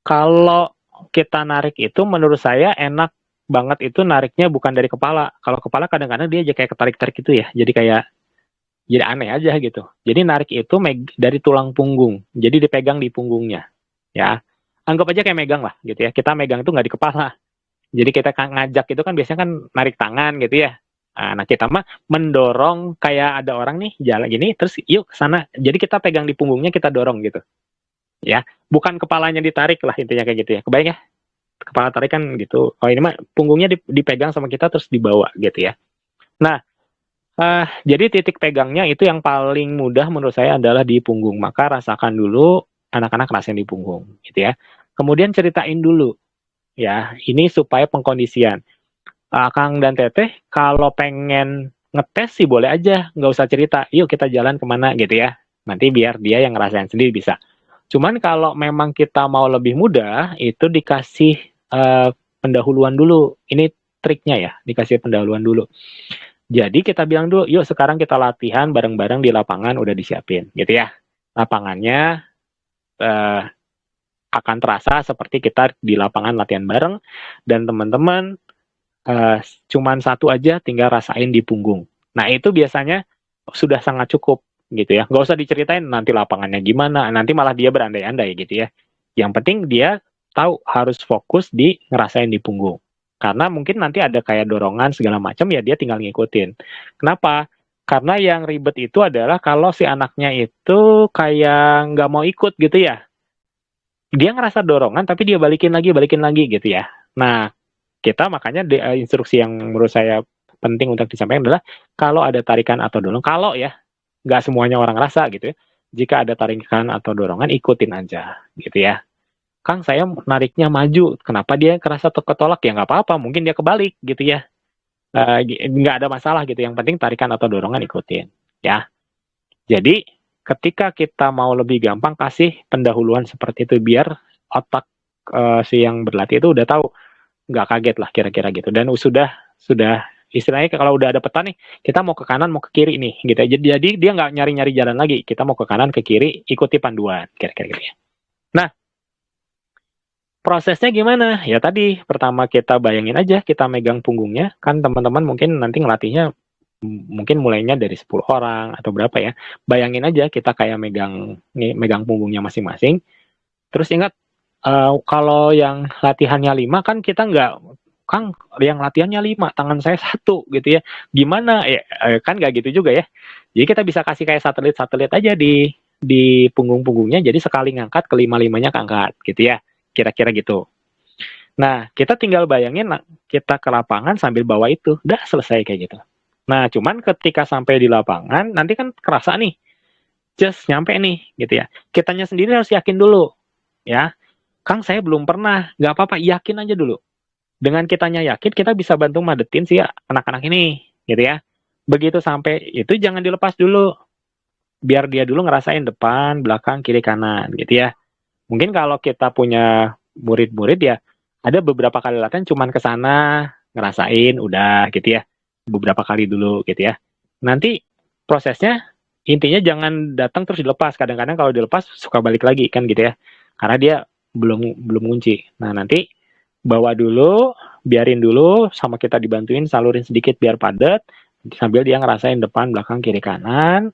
Kalau kita narik itu menurut saya enak banget itu nariknya bukan dari kepala. Kalau kepala kadang-kadang dia aja kayak ketarik-tarik gitu ya. Jadi aneh aja gitu. Jadi narik itu dari tulang punggung. Jadi dipegang di punggungnya. Ya. Anggap aja kayak megang lah gitu ya. Kita megang itu nggak di kepala. Jadi kita ngajak itu kan biasanya kan narik tangan gitu ya. Nah, kita mah mendorong kayak ada orang nih jalan gini terus yuk ke sana. Jadi kita pegang di punggungnya, kita dorong gitu. Ya, bukan kepalanya ditarik lah intinya kayak gitu ya. Kebayang ya? Kepala tarik kan gitu. Oh ini mah punggungnya dipegang sama kita terus dibawa gitu ya. Nah, jadi titik pegangnya itu yang paling mudah menurut saya adalah di punggung. Maka rasakan dulu, anak-anak rasain di punggung gitu ya. Kemudian ceritain dulu ya. Ini supaya pengkondisian. Kang dan Teteh kalau pengen ngetes sih boleh aja, nggak usah cerita. Yuk kita jalan kemana gitu ya. Nanti biar dia yang ngerasain sendiri bisa. Cuman kalau memang kita mau lebih mudah, itu dikasih pendahuluan dulu. Ini triknya ya, dikasih pendahuluan dulu. Jadi kita bilang dulu, yuk sekarang kita latihan bareng-bareng di lapangan udah disiapin, gitu ya. Lapangannya eh, akan terasa seperti kita di lapangan latihan bareng, dan teman-teman cuman satu aja tinggal rasain di punggung. Nah itu biasanya sudah sangat cukup gitu ya. Nggak usah diceritain nanti lapangannya gimana, nanti malah dia berandai-andai gitu ya. Yang penting dia tahu harus fokus di ngerasain di punggung. Karena mungkin nanti ada kayak dorongan segala macam ya dia tinggal ngikutin. Kenapa? Karena yang ribet itu adalah kalau si anaknya itu kayak nggak mau ikut gitu ya. Dia ngerasa dorongan tapi dia balikin lagi gitu ya. Nah, kita makanya instruksi yang menurut saya penting untuk disampaikan adalah kalau ada tarikan atau dorong, kalau ya nggak semuanya orang rasa gitu ya, jika ada tarikan atau dorongan ikutin aja gitu ya. Kang saya nariknya maju, kenapa dia kerasa ketolak ya nggak apa-apa, mungkin dia kebalik gitu ya. Nggak ada masalah gitu, yang penting tarikan atau dorongan ikutin ya. Jadi ketika kita mau lebih gampang kasih pendahuluan seperti itu biar otak si yang berlatih itu udah tahu, nggak kaget lah kira-kira gitu, dan sudah istilahnya kalau udah ada peta nih kita mau ke kanan mau ke kiri nih gitu, jadi dia nggak nyari-nyari jalan lagi, kita mau ke kanan ke kiri ikuti panduan kira-kira gitu ya. Nah prosesnya gimana ya, tadi pertama kita bayangin aja kita megang punggungnya kan, teman-teman mungkin nanti ngelatihnya mungkin mulainya dari 10 orang atau berapa ya, bayangin aja kita kayak megang punggungnya masing-masing. Terus ingat, kalau yang latihannya 5 kan kita nggak, Kang, yang latihannya 5 tangan saya satu gitu ya. Gimana? Ya, kan nggak gitu juga ya. Jadi kita bisa kasih kayak satelit-satelit aja di punggung-punggungnya. Jadi sekali ngangkat kelima-limanya keangkat gitu ya. Kira-kira gitu. Nah, kita tinggal bayangin kita ke lapangan sambil bawa itu. Udah selesai kayak gitu. Nah, cuman ketika sampai di lapangan nanti kan kerasa nih. Just nyampe nih gitu ya. Kitanya sendiri harus yakin dulu ya. Kang saya belum pernah, nggak apa-apa, yakin aja dulu. Dengan kitanya yakin, kita bisa bantu madetin si anak-anak ini, gitu ya. Begitu sampai itu jangan dilepas dulu, biar dia dulu ngerasain depan, belakang, kiri, kanan, gitu ya. Mungkin kalau kita punya murid-murid ya, ada beberapa kali latihan cuman ke sana, ngerasain, udah gitu ya. Beberapa kali dulu gitu ya. Nanti prosesnya intinya jangan datang terus dilepas. Kadang-kadang kalau dilepas suka balik lagi kan gitu ya. Karena dia belum belum ngunci. Nah, nanti bawa dulu, biarin dulu sama kita dibantuin salurin sedikit biar padat sambil dia ngerasain depan, belakang, kiri, kanan.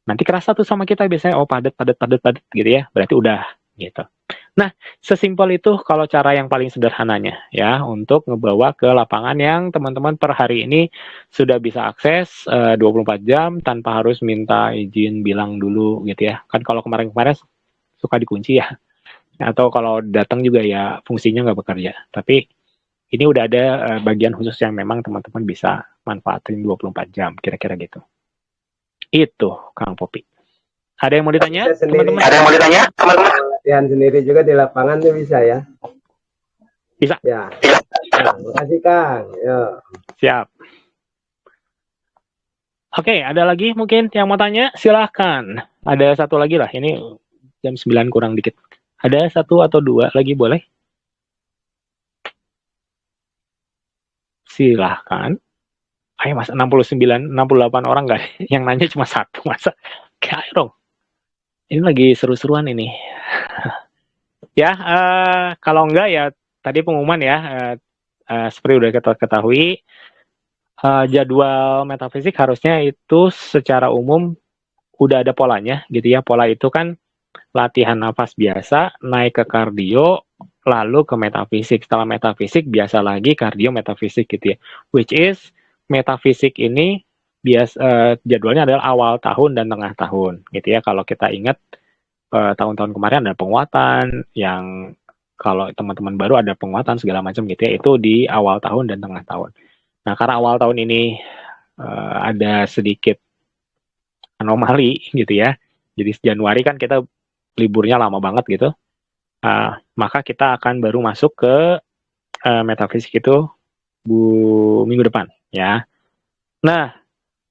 Nanti kerasa tuh sama kita biasanya oh padat padat padat padat gitu ya. Berarti udah gitu. Nah, sesimpel itu kalau cara yang paling sederhananya ya untuk ngebawa ke lapangan yang teman-teman per hari ini sudah bisa akses 24 jam tanpa harus minta izin bilang dulu gitu ya. Kan kalau kemarin-kemarin suka dikunci ya. Atau kalau datang juga ya fungsinya nggak bekerja. Tapi ini udah ada bagian khusus yang memang teman-teman bisa manfaatin 24 jam kira-kira gitu. Itu Kang Popi. Ada yang mau ditanya, Bisa sendiri. teman-teman? Ada yang mau ditanya, teman-teman? Latihan sendiri juga di lapangan tuh bisa ya. Bisa. Ya. Nah, makasih Kang. Yo. Siap. Oke, ada lagi mungkin yang mau tanya? Silahkan. Ada satu lagi lah, ini jam 9 kurang dikit. Ada satu atau dua lagi boleh? Silahkan. Ayo mas, 69, 68 orang nggak? Yang nanya cuma satu, masa? Kayak ayo dong. Ini lagi seru-seruan ini. Ya, kalau enggak ya tadi pengumuman ya, seperti udah kita ketahui, jadwal metafisik harusnya itu secara umum udah ada polanya gitu ya. Pola itu kan latihan nafas biasa, naik ke kardio, lalu ke metafisik. Setelah metafisik biasa lagi kardio metafisik gitu ya. Which is metafisik ini jadwalnya adalah awal tahun dan tengah tahun gitu ya. Kalau kita ingat tahun-tahun kemarin ada penguatan yang kalau teman-teman baru ada penguatan segala macam gitu ya. Itu di awal tahun dan tengah tahun. Nah, karena awal tahun ini ada sedikit anomali gitu ya. Jadi Januari kan kita liburnya lama banget gitu. Maka kita akan baru masuk ke metafisik itu minggu depan ya. Nah,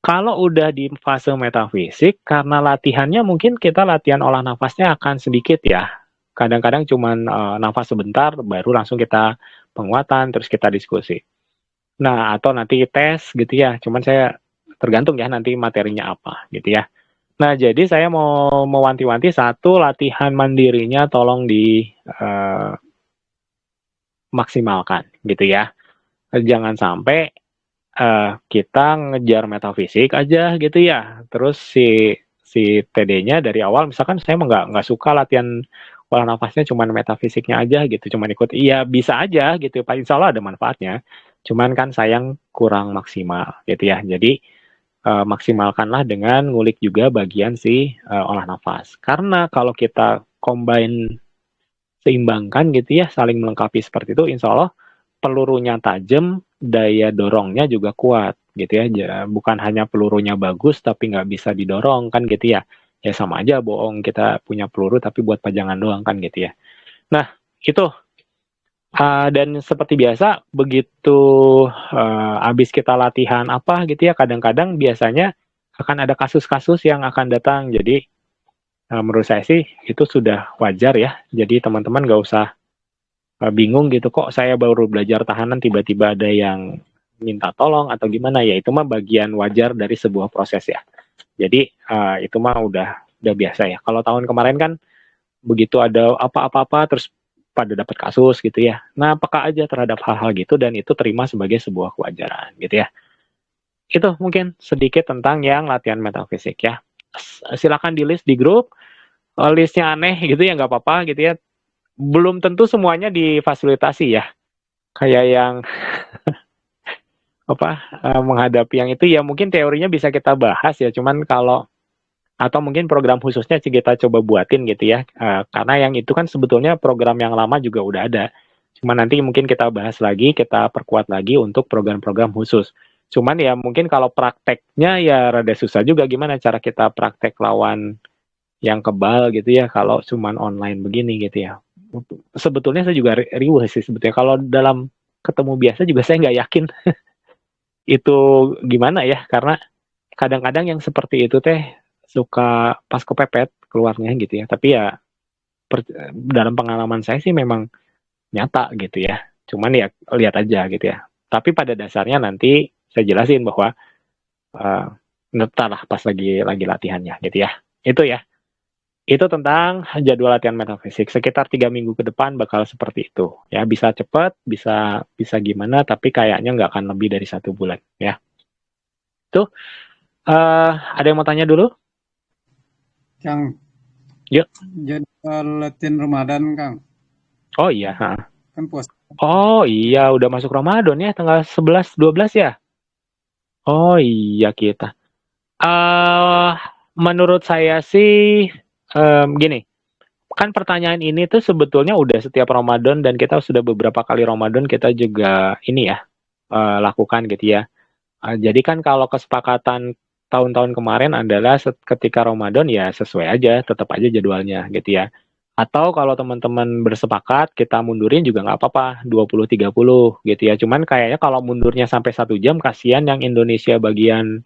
kalau udah di fase metafisik, karena latihannya mungkin kita latihan olah nafasnya akan sedikit ya. Kadang-kadang cuman nafas sebentar, baru langsung kita penguatan, terus kita diskusi. Nah, atau nanti tes gitu ya. Cuman saya tergantung ya nanti materinya apa gitu ya. Nah, jadi saya mau mewanti-wanti satu latihan mandirinya tolong di maksimalkan gitu ya. Jangan sampai kita ngejar metafisik aja gitu ya. Terus si TD-nya dari awal misalkan saya nggak suka latihan olah nafasnya cuman metafisiknya aja gitu, cuman ikut iya bisa aja gitu. Pak Insya Allah ada manfaatnya. Cuman kan sayang kurang maksimal gitu ya. Jadi maksimalkanlah dengan ngulik juga bagian si olah nafas. Karena kalau kita combine seimbangkan gitu ya, saling melengkapi seperti itu, insya Allah pelurunya tajam, daya dorongnya juga kuat gitu ya. Bukan hanya pelurunya bagus tapi nggak bisa didorong kan gitu ya. Ya sama aja bohong kita punya peluru tapi buat pajangan doang kan gitu ya. Nah itu dan seperti biasa begitu habis kita latihan apa gitu ya, kadang-kadang biasanya akan ada kasus-kasus yang akan datang. Jadi menurut saya sih itu sudah wajar ya. Jadi teman-teman nggak usah bingung gitu, kok saya baru belajar tahanan tiba-tiba ada yang minta tolong atau gimana ya. Itu mah bagian wajar dari sebuah proses ya. Jadi itu mah udah biasa ya. Kalau tahun kemarin kan begitu ada apa-apa terus pada dapat kasus gitu ya. Nah, peka aja terhadap hal-hal gitu dan itu terima sebagai sebuah kewajaran gitu ya. Itu mungkin sedikit tentang yang latihan metafisik ya. Silakan di list di grup. Listnya aneh gitu ya nggak apa-apa gitu ya. Belum tentu semuanya difasilitasi ya. Kayak yang menghadapi yang itu ya mungkin teorinya bisa kita bahas ya. Cuman kalau atau mungkin program khususnya kita coba buatin gitu ya. Karena yang itu kan sebetulnya program yang lama juga udah ada. Cuma nanti mungkin kita bahas lagi, kita perkuat lagi untuk program-program khusus. Cuman ya mungkin kalau prakteknya ya rada susah juga gimana cara kita praktek lawan yang kebal gitu ya kalau cuman online begini gitu ya. Sebetulnya saya juga riuh sih sebetulnya kalau dalam ketemu biasa juga saya nggak yakin itu gimana ya, karena kadang-kadang yang seperti itu teh suka pas kepepet keluarnya gitu ya. Tapi ya dalam pengalaman saya sih memang nyata gitu ya. Cuman ya lihat aja gitu ya. Tapi pada dasarnya nanti saya jelasin bahwa uh, lah pas lagi latihannya gitu ya. Itu ya. Itu tentang jadwal latihan metafisik. Sekitar 3 minggu ke depan bakal seperti itu. Ya bisa cepat, bisa bisa gimana, tapi kayaknya nggak akan lebih dari 1 bulan ya. Tuh, ada yang mau tanya dulu? Kang, Yuk. jadwal latihan Ramadan, Kang. Oh iya. Kan puasa. Oh iya, udah masuk Ramadan ya, tanggal 11, 12 ya? Oh iya kita. Menurut saya sih gini, kan pertanyaan ini tuh sebetulnya udah setiap Ramadan dan kita sudah beberapa kali Ramadan kita juga ini ya lakukan gitu ya. Jadi kan kalau kesepakatan tahun-tahun kemarin adalah ketika Ramadan ya sesuai aja, tetap aja jadwalnya gitu ya. Atau kalau teman-teman bersepakat kita mundurin juga nggak apa-apa 20-30 gitu ya. Cuman kayaknya kalau mundurnya sampai 1 jam kasihan yang Indonesia bagian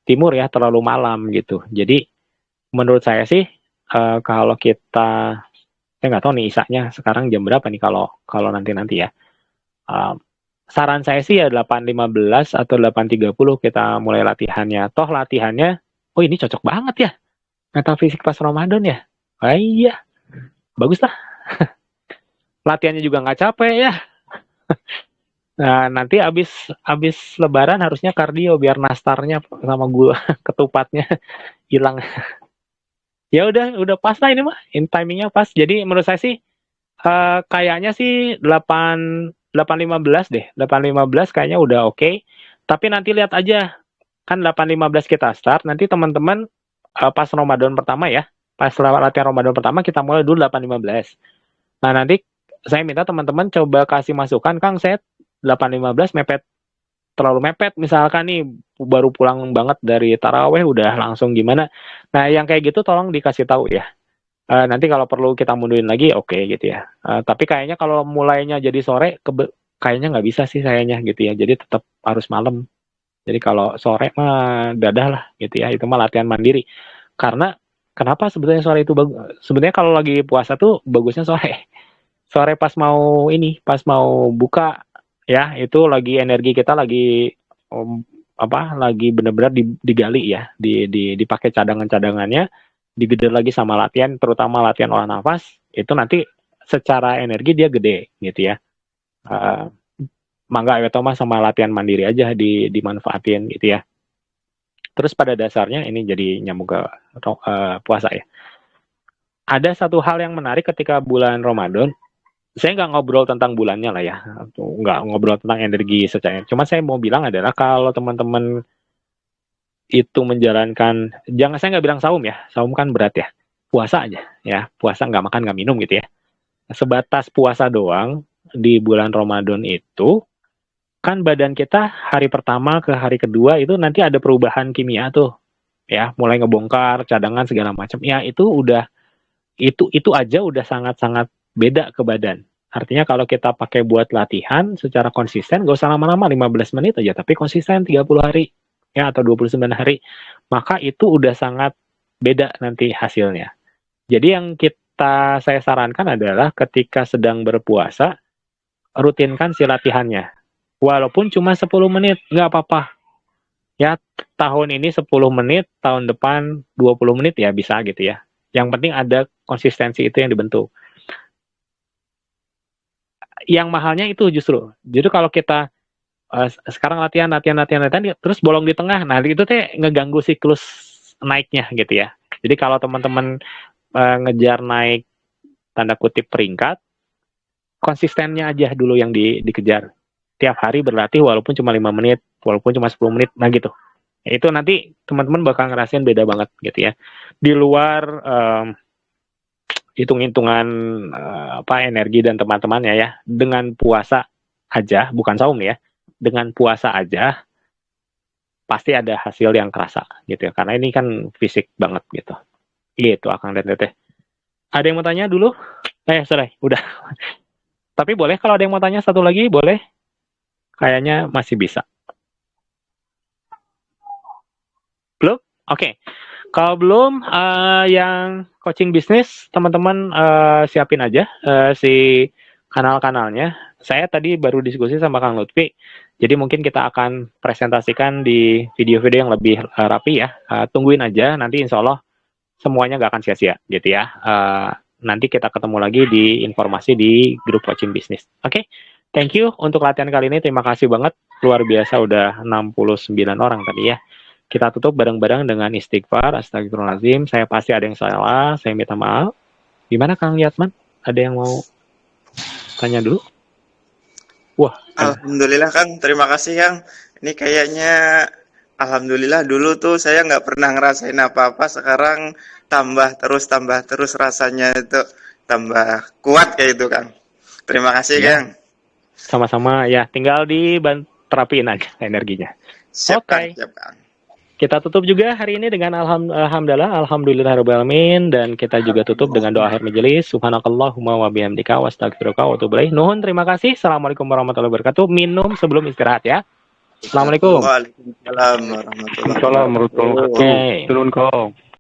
timur ya terlalu malam gitu. Jadi menurut saya sih kalau kita saya nggak tahu nih isaknya sekarang jam berapa nih kalau kalau nanti ya. Uh, Saran saya sih ya 8.15 atau 8.30 kita mulai latihannya. Toh latihannya, oh ini cocok banget ya. Metafisik pas Ramadan ya. Ah, iya, bagus lah. Latihannya juga nggak capek ya. Nah, nanti abis Lebaran harusnya kardio biar nastarnya sama gula ketupatnya hilang. Ya udah pas lah ini mah, in timingnya pas. Jadi menurut saya sih kayaknya sih 8.15 deh. 8.15 kayaknya udah oke. Tapi nanti lihat aja. Kan 8.15 kita start, nanti teman-teman pas Ramadan pertama ya. Pas latihan Ramadan pertama kita mulai dulu 8.15. Nah, nanti saya minta teman-teman coba kasih masukan, Kang, saya 8.15 mepet terlalu mepet misalkan nih baru pulang banget dari taraweh udah langsung gimana. Nah, yang kayak gitu tolong dikasih tahu ya. Nanti kalau perlu kita mundurin lagi oke gitu ya. Tapi kayaknya kalau mulainya jadi sore kayaknya nggak bisa sih sayanya gitu ya. Jadi tetap harus malam. Jadi kalau sore mah dadah lah gitu ya. Itu mah latihan mandiri. Karena kenapa sebetulnya sore itu bagus? Sebenarnya kalau lagi puasa tuh bagusnya sore. Sore pas mau ini, pas mau buka ya, itu lagi energi kita lagi lagi benar-benar digali ya, dipakai cadangan-cadangannya, digede lagi sama latihan, terutama latihan olah nafas, itu nanti secara energi dia gede gitu ya. Mangga ya Thomas sama latihan mandiri aja dimanfaatin gitu ya. Terus pada dasarnya ini jadi nyambung ke puasa ya. Ada satu hal yang menarik ketika bulan Ramadan. Saya nggak ngobrol tentang bulannya lah ya, nggak ngobrol tentang energi secara. Cuma saya mau bilang adalah kalau teman-teman itu menjalankan, saya nggak bilang saum ya, saum kan berat ya, puasa aja ya, puasa nggak makan nggak minum gitu ya. Sebatas puasa doang di bulan Ramadan itu, kan badan kita hari pertama ke hari kedua itu nanti ada perubahan kimia tuh, ya, mulai ngebongkar cadangan segala macam. Ya itu udah itu aja udah sangat-sangat beda ke badan. Artinya kalau kita pakai buat latihan secara konsisten, gak usah lama-lama 15 menit aja, tapi konsisten 30 hari ya atau 29 hari, maka itu udah sangat beda nanti hasilnya. Jadi yang saya sarankan adalah ketika sedang berpuasa, rutinkan si latihannya. Walaupun cuma 10 menit, nggak apa-apa. Ya, tahun ini 10 menit, tahun depan 20 menit ya bisa gitu ya. Yang penting ada konsistensi itu yang dibentuk. Yang mahalnya itu justru. Jadi kalau kita sekarang latihan, terus bolong di tengah, nah itu teh ngeganggu siklus naiknya gitu ya. Jadi kalau teman-teman ngejar naik tanda kutip peringkat, konsistennya aja dulu yang dikejar. Tiap hari berlatih walaupun cuma 5 menit, walaupun cuma 10 menit, nah gitu. Itu nanti teman-teman bakal ngerasain beda banget gitu ya. Di luar hitung-hitungan energi dan teman-temannya ya, dengan puasa aja, bukan saum ya, dengan puasa aja pasti ada hasil yang kerasa gitu ya, karena ini kan fisik banget gitu. Gitu Akang dan Teteh. Ada yang mau tanya dulu? Sorry, udah. Tapi boleh kalau ada yang mau tanya satu lagi, boleh. kayaknya masih bisa. Belum? Oke. Kalau belum, yang coaching bisnis, teman-teman siapin aja si kanal-kanalnya. Saya tadi baru diskusi sama Kang Lutfi, jadi mungkin kita akan presentasikan di video-video yang lebih rapi ya. Tungguin aja, nanti insya Allah semuanya nggak akan sia-sia gitu ya. Nanti kita ketemu lagi di informasi di grup coaching bisnis. Oke, thank you untuk latihan kali ini. Terima kasih banget, luar biasa udah 69 orang tadi ya. Kita tutup bareng-bareng dengan istighfar, astagfirullahaladzim. Saya pasti ada yang salah, saya minta maaf. Gimana Kang Yatman? Ada yang mau tanya dulu? Wah, Alhamdulillah Kang, terima kasih Kang. Ini kayaknya Alhamdulillah dulu tuh saya nggak pernah ngerasain apa-apa, sekarang tambah terus rasanya itu tambah kuat kayak itu Kang. Terima kasih Ya. Kang. sama-sama ya. Tinggal terapiin aja energinya. Siap Oke. Kang, siap Kang. Kita tutup juga hari ini dengan alhamdulillahirobbilalamin, dan kita juga tutup dengan doa akhir majelis. Subhanakallahumma wa bihamdika wastaghfiruka wa atubu ilaik. Nuhun, terima kasih. Assalamualaikum warahmatullahi wabarakatuh. Minum sebelum istirahat ya. Assalamualaikum. Waalaikumsalam warahmatullahi Waalaikumsalam warahmatullahi wabarakatuh. Oke. wabarakatuh. Turun kau.